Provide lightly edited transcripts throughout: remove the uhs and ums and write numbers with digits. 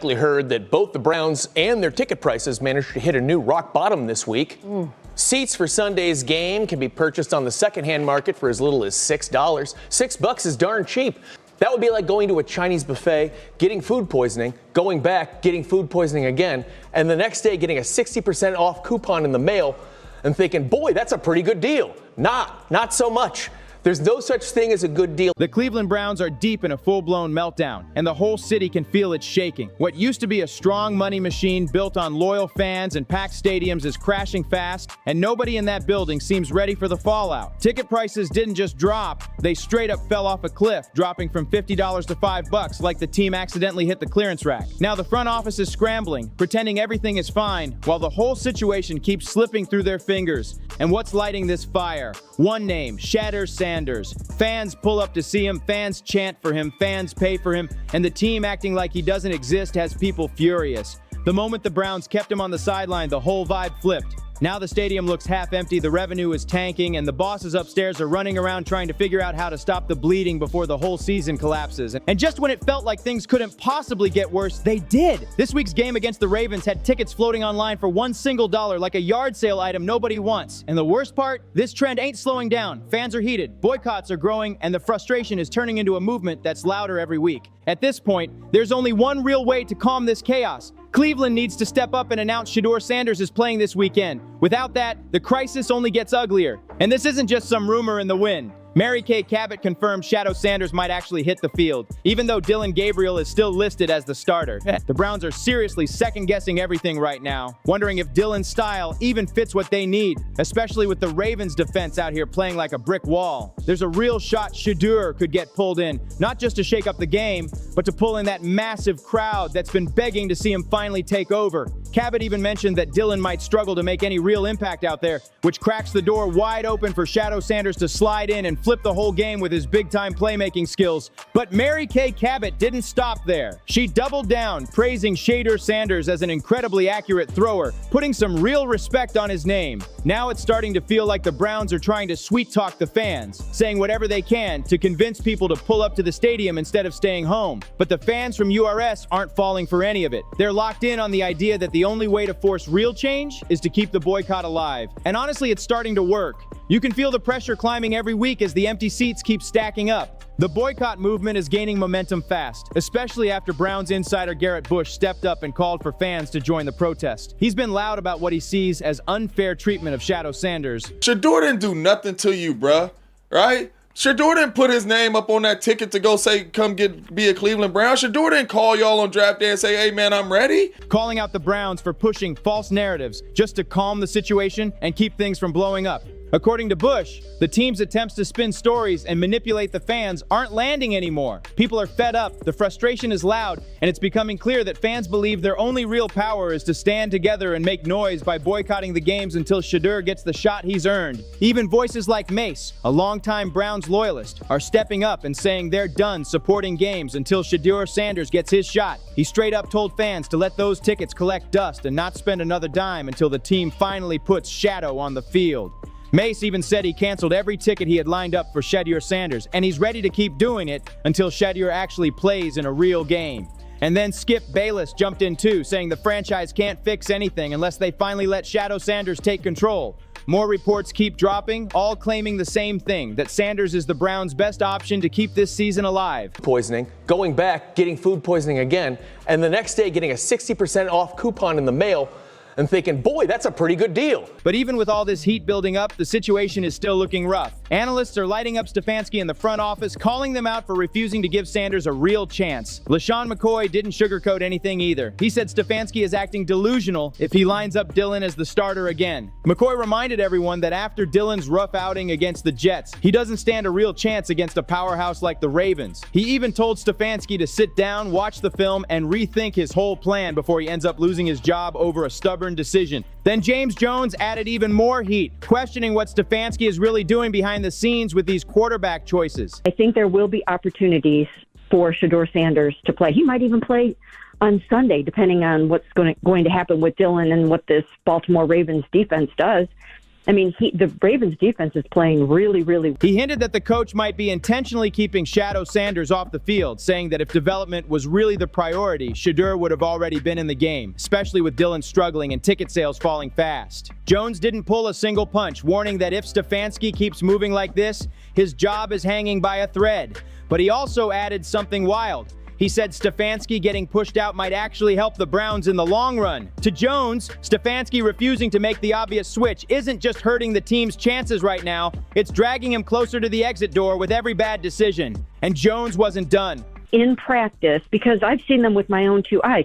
Heard that both the Browns and their ticket prices managed to hit a new rock bottom this week. Seats for Sunday's game can be purchased on the secondhand market for as little as $6. $6 is darn cheap. That would be like going to a Chinese buffet, getting food poisoning, going back, getting food poisoning again, and the next day getting a 60% off coupon in the mail and thinking, boy, that's a pretty good deal. Not so much. There's no such thing as a good deal. The Cleveland Browns are deep in a full-blown meltdown, and the whole city can feel it shaking. What used to be a strong money machine built on loyal fans and packed stadiums is crashing fast, and nobody in that building seems ready for the fallout. Ticket prices didn't just drop, they straight up fell off a cliff, dropping from $50 to $5 like the team accidentally hit the clearance rack. Now the front office is scrambling, pretending everything is fine, while the whole situation keeps slipping through their fingers. And what's lighting this fire? One name, Shedeur Sanders. Fans pull up to see him, fans chant for him, fans pay for him, and the team acting like he doesn't exist has people furious. The moment the Browns kept him on the sideline, the whole vibe flipped. Now the stadium looks half empty, the revenue is tanking, and the bosses upstairs are running around trying to figure out how to stop the bleeding before the whole season collapses. And just when it felt like things couldn't possibly get worse, they did! This week's game against the Ravens had tickets floating online for $1 single like a yard sale item nobody wants. And the worst part? This trend ain't slowing down. Fans are heated, boycotts are growing, and the frustration is turning into a movement that's louder every week. At this point, there's only one real way to calm this chaos. Cleveland needs to step up and announce Shedeur Sanders is playing this weekend. Without that, the crisis only gets uglier. And this isn't just some rumor in the wind. Mary Kay Cabot confirmed Shedeur Sanders might actually hit the field, even though Dillon Gabriel is still listed as the starter. The Browns are seriously second-guessing everything right now, wondering if Dillon's style even fits what they need, especially with the Ravens' defense out here playing like a brick wall. There's a real shot Shedeur could get pulled in, not just to shake up the game, but to pull in that massive crowd that's been begging to see him finally take over. Cabot even mentioned that Dillon might struggle to make any real impact out there, which cracks the door wide open for Shedeur Sanders to slide in and flip the whole game with his big-time playmaking skills. But Mary Kay Cabot didn't stop there. She doubled down, praising Shedeur Sanders as an incredibly accurate thrower, putting some real respect on his name. Now it's starting to feel like the Browns are trying to sweet-talk the fans, saying whatever they can to convince people to pull up to the stadium instead of staying home. But the fans from URS aren't falling for any of it. They're locked in on the idea that the only way to force real change is to keep the boycott alive. And honestly, it's starting to work. You can feel the pressure climbing every week as the empty seats keep stacking up. The boycott movement is gaining momentum fast, especially after Browns insider Garrett Bush stepped up and called for fans to join the protest. He's been loud about what he sees as unfair treatment of Shedeur Sanders. Shedeur didn't do nothing to you, bruh, right? Shedeur didn't put his name up on that ticket to go say, come be a Cleveland Brown. Shedeur didn't call y'all on draft day and say, hey man, I'm ready. Calling out the Browns for pushing false narratives just to calm the situation and keep things from blowing up. According to Bush, the team's attempts to spin stories and manipulate the fans aren't landing anymore. People are fed up, the frustration is loud, and it's becoming clear that fans believe their only real power is to stand together and make noise by boycotting the games until Shedeur gets the shot he's earned. Even voices like Mace, a longtime Browns loyalist, are stepping up and saying they're done supporting games until Shedeur Sanders gets his shot. He straight up told fans to let those tickets collect dust and not spend another dime until the team finally puts Shadow on the field. Mace even said he canceled every ticket he had lined up for Shedeur Sanders, and he's ready to keep doing it until Shedeur actually plays in a real game. And then Skip Bayless jumped in too, saying the franchise can't fix anything unless they finally let Shedeur Sanders take control. More reports keep dropping, all claiming the same thing, that Sanders is the Browns' best option to keep this season alive. Poisoning, going back, getting food poisoning again, and the next day getting a 60% off coupon in the mail and thinking, boy, that's a pretty good deal. But even with all this heat building up, the situation is still looking rough. Analysts are lighting up Stefanski in the front office, calling them out for refusing to give Sanders a real chance. LaShawn McCoy didn't sugarcoat anything either. He said Stefanski is acting delusional if he lines up Dillon as the starter again. McCoy reminded everyone that after Dillon's rough outing against the Jets, he doesn't stand a real chance against a powerhouse like the Ravens. He even told Stefanski to sit down, watch the film, and rethink his whole plan before he ends up losing his job over a stubborn decision. Then James Jones added even more heat, questioning what Stefanski is really doing behind the scenes with these quarterback choices. I think there will be opportunities for Shedeur Sanders to play. He might even play on Sunday, depending on what's going to happen with Dillon and what this Baltimore Ravens defense does. I mean, the Ravens defense is playing really, really. He hinted that the coach might be intentionally keeping Shedeur Sanders off the field, saying that if development was really the priority, Shedeur would have already been in the game, especially with Dillon struggling and ticket sales falling fast. Jones didn't pull a single punch, warning that if Stefanski keeps moving like this, his job is hanging by a thread. But he also added something wild. He said Stefanski getting pushed out might actually help the Browns in the long run. To Jones, Stefanski refusing to make the obvious switch isn't just hurting the team's chances right now, it's dragging him closer to the exit door with every bad decision. And Jones wasn't done. In practice, because I've seen them with my own two eyes,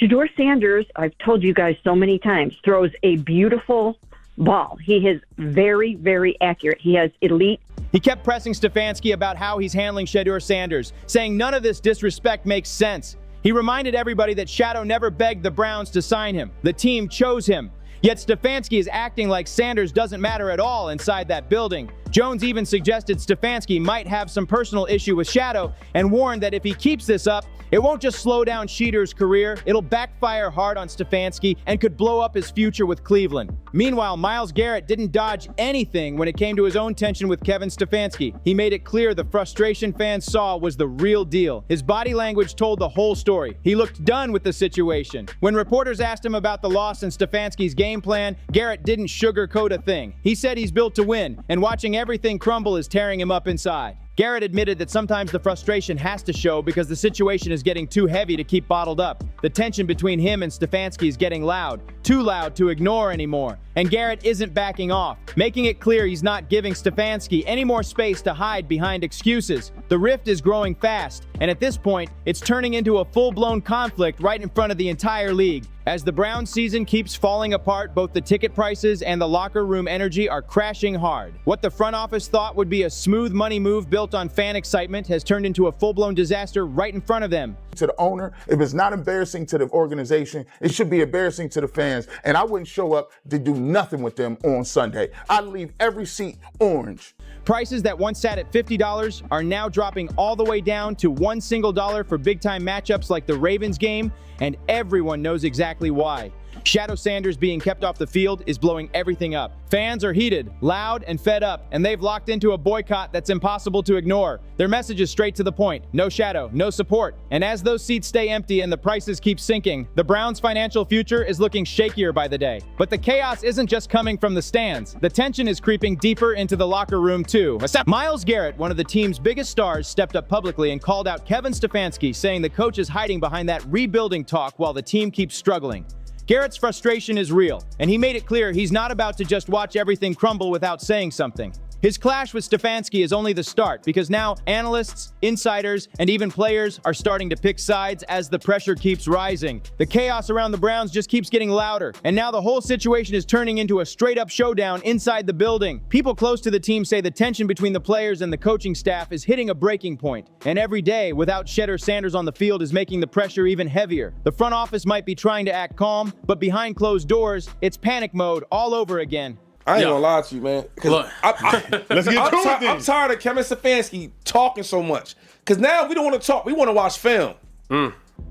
Shedeur Sanders, I've told you guys so many times, throws a beautiful ball. He is very, very accurate. He has elite. He kept pressing Stefanski about how he's handling Shedeur Sanders, saying none of this disrespect makes sense. He reminded everybody that Shedeur never begged the Browns to sign him. The team chose him. Yet Stefanski is acting like Sanders doesn't matter at all inside that building. Jones even suggested Stefanski might have some personal issue with Shedeur and warned that if he keeps this up, it won't just slow down Shedeur's career, it'll backfire hard on Stefanski and could blow up his future with Cleveland. Meanwhile, Myles Garrett didn't dodge anything when it came to his own tension with Kevin Stefanski. He made it clear the frustration fans saw was the real deal. His body language told the whole story. He looked done with the situation. When reporters asked him about the loss and Stefanski's game plan, Garrett didn't sugarcoat a thing. He said he's built to win, and watching everything crumble is tearing him up inside. Garrett admitted that sometimes the frustration has to show because the situation is getting too heavy to keep bottled up. The tension between him and Stefanski is getting loud, too loud to ignore anymore. And Garrett isn't backing off, making it clear he's not giving Stefanski any more space to hide behind excuses. The rift is growing fast, and at this point, it's turning into a full-blown conflict right in front of the entire league. As the Browns season keeps falling apart, both the ticket prices and the locker room energy are crashing hard. What the front office thought would be a smooth money move built on fan excitement has turned into a full-blown disaster right in front of them. To the owner, if it's not embarrassing to the organization, it should be embarrassing to the fans. And I wouldn't show up to do nothing with them on Sunday. I'd leave every seat orange. Prices that once sat at $50 are now dropping all the way down to $1 single for big-time matchups like the Ravens game, and everyone knows exactly why. Shedeur Sanders being kept off the field is blowing everything up. Fans are heated, loud, and fed up, and they've locked into a boycott that's impossible to ignore. Their message is straight to the point. No Shedeur, no support. And as those seats stay empty and the prices keep sinking, the Browns' financial future is looking shakier by the day. But the chaos isn't just coming from the stands. The tension is creeping deeper into the locker room too. Myles Garrett, one of the team's biggest stars, stepped up publicly and called out Kevin Stefanski, saying the coach is hiding behind that rebuilding talk while the team keeps struggling. Garrett's frustration is real, and he made it clear he's not about to just watch everything crumble without saying something. His clash with Stefanski is only the start because now analysts, insiders, and even players are starting to pick sides as the pressure keeps rising. The chaos around the Browns just keeps getting louder, and now the whole situation is turning into a straight-up showdown inside the building. People close to the team say the tension between the players and the coaching staff is hitting a breaking point, and every day without Shedeur Sanders on the field is making the pressure even heavier. The front office might be trying to act calm, but behind closed doors, it's panic mode all over again. I ain't gonna lie to you, man. Look, Let's get to it then. I'm tired of Kevin Stefanski talking so much. Because now we don't want to talk. We want to watch film.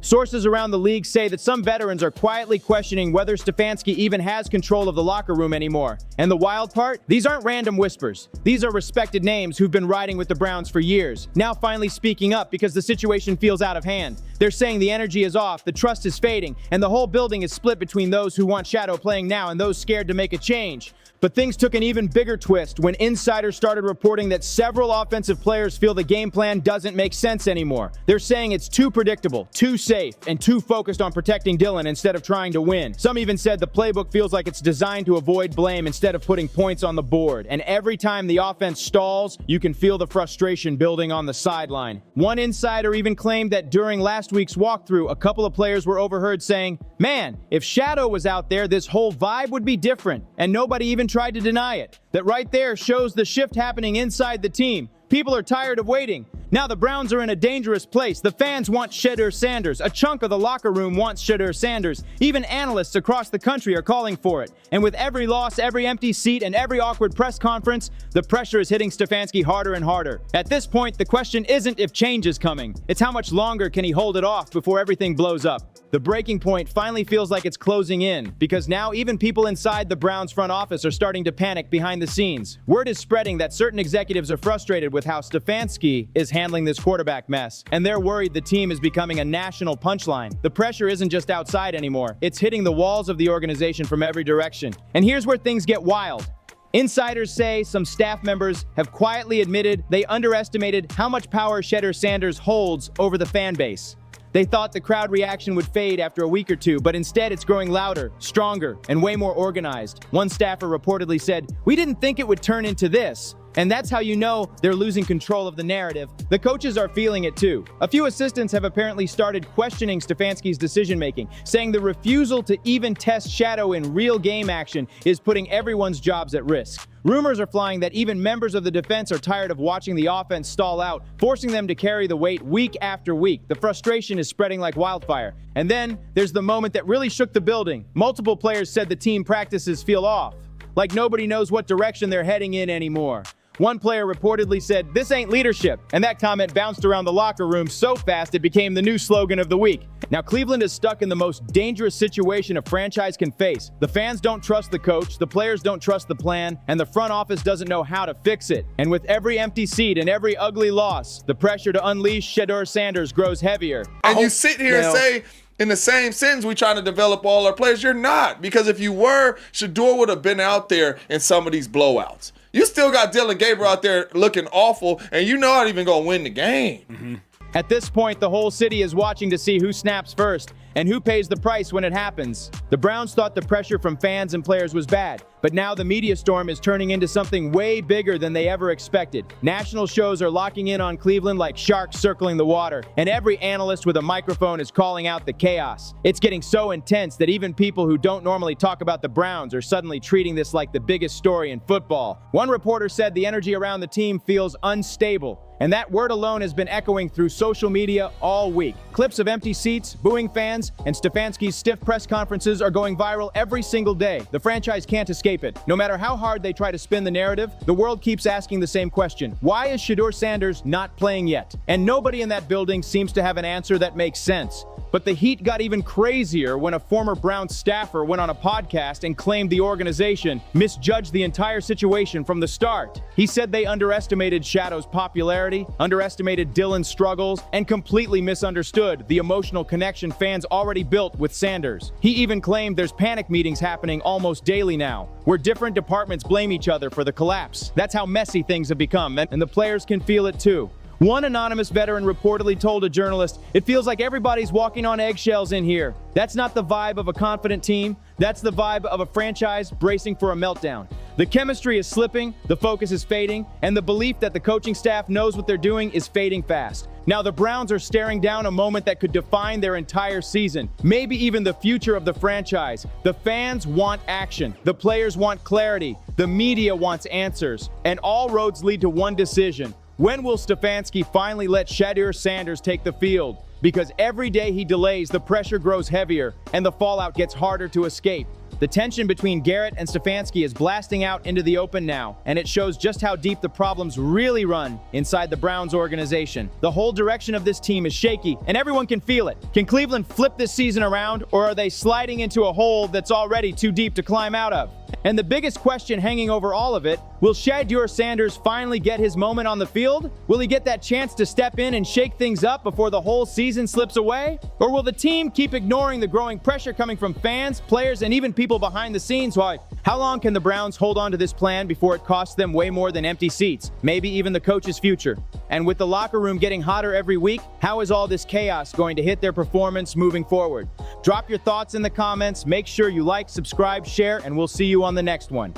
Sources around the league say that some veterans are quietly questioning whether Stefanski even has control of the locker room anymore. And the wild part? These aren't random whispers. These are respected names who've been riding with the Browns for years, now finally speaking up because the situation feels out of hand. They're saying the energy is off, the trust is fading, and the whole building is split between those who want Shedeur playing now and those scared to make a change. But things took an even bigger twist when insiders started reporting that several offensive players feel the game plan doesn't make sense anymore. They're saying it's too predictable, too safe, and too focused on protecting Dillon instead of trying to win. Some even said the playbook feels like it's designed to avoid blame instead of putting points on the board. And every time the offense stalls, you can feel the frustration building on the sideline. One insider even claimed that during last week's walkthrough, a couple of players were overheard saying, "Man, if Shedeur was out there, this whole vibe would be different." And nobody even tried to deny it. That right there shows the shift happening inside the team. People are tired of waiting. Now the Browns are in a dangerous place. The fans want Shedeur Sanders. A chunk of the locker room wants Shedeur Sanders. Even analysts across the country are calling for it. And with every loss, every empty seat, and every awkward press conference, the pressure is hitting Stefanski harder and harder. At this point, the question isn't if change is coming. It's how much longer can he hold it off before everything blows up. The breaking point finally feels like it's closing in, because now even people inside the Browns front office are starting to panic behind the scenes. Word is spreading that certain executives are frustrated with how Stefanski is handling this quarterback mess, and they're worried the team is becoming a national punchline. The pressure isn't just outside anymore, it's hitting the walls of the organization from every direction. And here's where things get wild. Insiders say some staff members have quietly admitted they underestimated how much power Shedeur Sanders holds over the fan base. They thought the crowd reaction would fade after a week or two, but instead it's growing louder, stronger, and way more organized. One staffer reportedly said, "We didn't think it would turn into this." And that's how you know they're losing control of the narrative. The coaches are feeling it too. A few assistants have apparently started questioning Stefanski's decision-making, saying the refusal to even test Shadow in real game action is putting everyone's jobs at risk. Rumors are flying that even members of the defense are tired of watching the offense stall out, forcing them to carry the weight week after week. The frustration is spreading like wildfire. And then there's the moment that really shook the building. Multiple players said the team practices feel off, like nobody knows what direction they're heading in anymore. One player reportedly said, "This ain't leadership," and that comment bounced around the locker room so fast it became the new slogan of the week. Now Cleveland is stuck in the most dangerous situation a franchise can face. The fans don't trust the coach, the players don't trust the plan, and the front office doesn't know how to fix it. And with every empty seat and every ugly loss, the pressure to unleash Shedeur Sanders grows heavier. And you sit here and say, in the same sentence, we trying to develop all our players. You're not, because if you were, Shedeur would have been out there in some of these blowouts. You still got Dylan Gabriel out there looking awful, and you know not even going to win the game. At this point, the whole city is watching to see who snaps first and who pays the price when it happens. The Browns thought the pressure from fans and players was bad, but now the media storm is turning into something way bigger than they ever expected. National shows are locking in on Cleveland like sharks circling the water, and every analyst with a microphone is calling out the chaos. It's getting so intense that even people who don't normally talk about the Browns are suddenly treating this like the biggest story in football. One reporter said the energy around the team feels unstable, and that word alone has been echoing through social media all week. Clips of empty seats, booing fans, and Stefanski's stiff press conferences are going viral every single day. The franchise can't escape it. No matter how hard they try to spin the narrative, the world keeps asking the same question. Why is Shedeur Sanders not playing yet? And nobody in that building seems to have an answer that makes sense. But the heat got even crazier when a former Browns staffer went on a podcast and claimed the organization misjudged the entire situation from the start. He said they underestimated Shadow's popularity, underestimated Dylan's struggles, and completely misunderstood the emotional connection fans already built with Sanders. He even claimed there's panic meetings happening almost daily now, where different departments blame each other for the collapse. That's how messy things have become, and the players can feel it too. One anonymous veteran reportedly told a journalist, "It feels like everybody's walking on eggshells in here." That's not the vibe of a confident team. That's the vibe of a franchise bracing for a meltdown. The chemistry is slipping, the focus is fading, and the belief that the coaching staff knows what they're doing is fading fast. Now the Browns are staring down a moment that could define their entire season, maybe even the future of the franchise. The fans want action. The players want clarity. The media wants answers. And all roads lead to one decision. When will Stefanski finally let Shedeur Sanders take the field? Because every day he delays, the pressure grows heavier and the fallout gets harder to escape. The tension between Garrett and Stefanski is blasting out into the open now, and it shows just how deep the problems really run inside the Browns organization. The whole direction of this team is shaky, and everyone can feel it. Can Cleveland flip this season around, or are they sliding into a hole that's already too deep to climb out of? And the biggest question hanging over all of it, will Shedeur Sanders finally get his moment on the field? Will he get that chance to step in and shake things up before the whole season slips away? Or will the team keep ignoring the growing pressure coming from fans, players, and even people behind the scenes? How long can the Browns hold on to this plan before it costs them way more than empty seats, maybe even the coach's future? And with the locker room getting hotter every week, how is all this chaos going to hit their performance moving forward? Drop your thoughts in the comments, make sure you like, subscribe, share, and we'll see you on the next one.